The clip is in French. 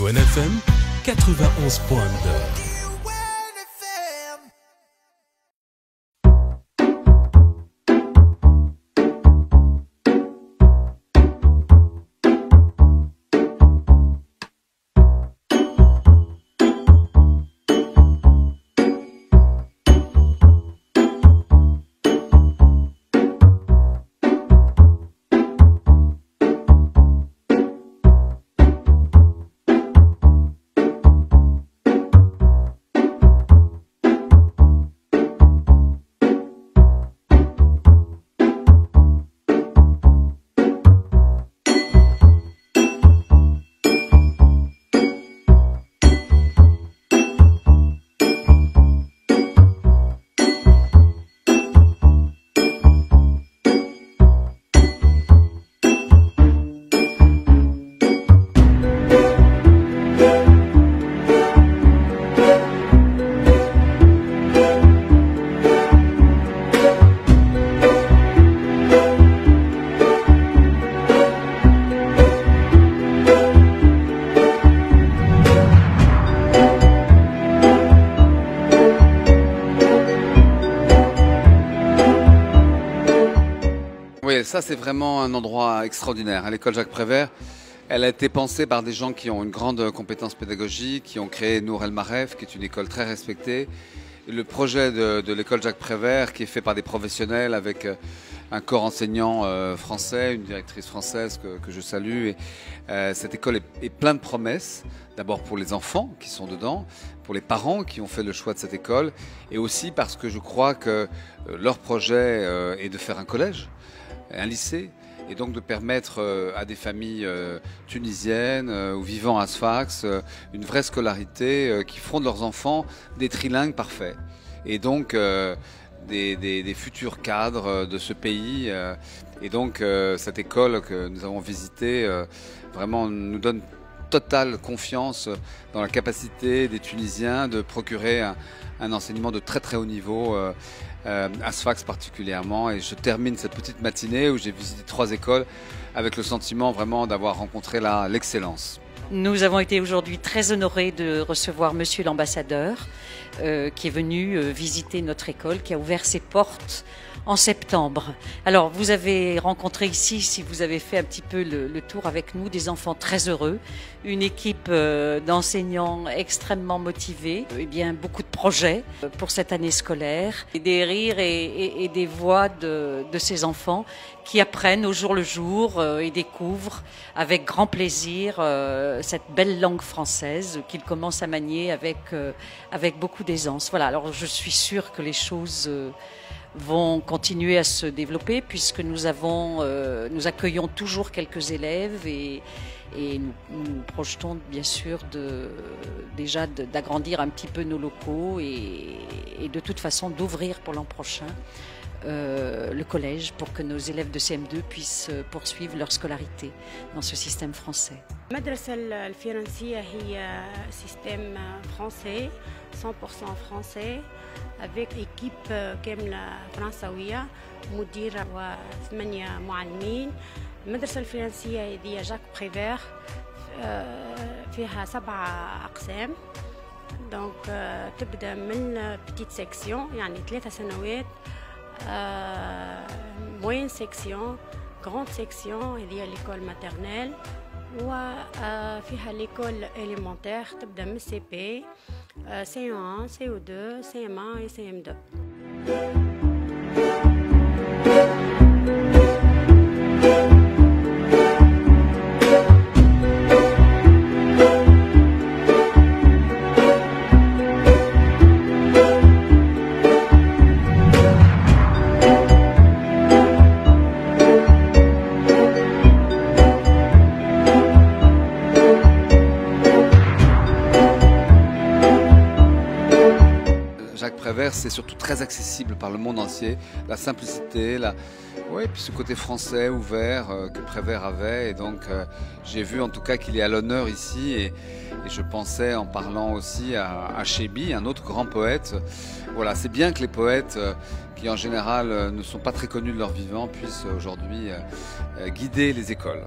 UNFM 91.2. Oui, ça c'est vraiment un endroit extraordinaire. L'école Jacques Prévert, elle a été pensée par des gens qui ont une grande compétence pédagogique, qui ont créé Nour El Maref, qui est une école très respectée. Le projet de l'école Jacques Prévert, qui est fait par des professionnels avec un corps enseignant français, une directrice française que je salue. Et, cette école est pleine de promesses, d'abord pour les enfants qui sont dedans, pour les parents qui ont fait le choix de cette école, et aussi parce que je crois que leur projet est de faire un collège, un lycée, et donc de permettre à des familles tunisiennes ou vivant à Sfax une vraie scolarité qui feront de leurs enfants des trilingues parfaits. Et donc des futurs cadres de ce pays. Et donc cette école que nous avons visitée vraiment nous donne totale confiance dans la capacité des Tunisiens de procurer un enseignement de très très haut niveau à Sfax particulièrement. Et je termine cette petite matinée où j'ai visité 3 écoles avec le sentiment vraiment d'avoir rencontré l'excellence. Nous avons été aujourd'hui très honorés de recevoir Monsieur l'ambassadeur qui est venu visiter notre école, qui a ouvert ses portes en septembre. Alors vous avez rencontré ici, si vous avez fait un petit peu le tour avec nous, des enfants très heureux, une équipe d'enseignants extrêmement motivés, et bien beaucoup de projets pour cette année scolaire, et des rires et des voix de ces enfants qui apprennent au jour le jour et découvrent avec grand plaisir cette belle langue française qu'ils commencent à manier avec beaucoup d'aisance. Voilà, alors je suis sûre que les choses vont continuer à se développer puisque nous accueillons toujours quelques élèves et nous projetons bien sûr déjà d'agrandir un petit peu nos locaux et de toute façon d'ouvrir pour l'an prochain le collège pour que nos élèves de CM2 puissent poursuivre leur scolarité dans ce système français. المدرسة الفرنسية هي سيستم فرنسي 100% فرنسي avec équipe كاملة فرنسوية مدير و8 معلمين. المدرسة الفرنسية هي جاك بريفير فيها 7 أقسام. دونك تبدأ من بتيت سيكسيون يعني 3 سنوات، موين سيكسيون، غراند سيكسيون هذه ليكول ماترنيل، وفيها ليكول إليمونتير تبدأ من سي بي CE1, CE2, CM1 et CM2. Jacques Prévert, c'est surtout très accessible par le monde entier. La simplicité, puis ce côté français ouvert que Prévert avait. Et donc, j'ai vu en tout cas qu'il est à l'honneur ici. Et je pensais, en parlant aussi à Chéby, un autre grand poète. Voilà, c'est bien que les poètes, qui en général ne sont pas très connus de leur vivant, puissent aujourd'hui guider les écoles.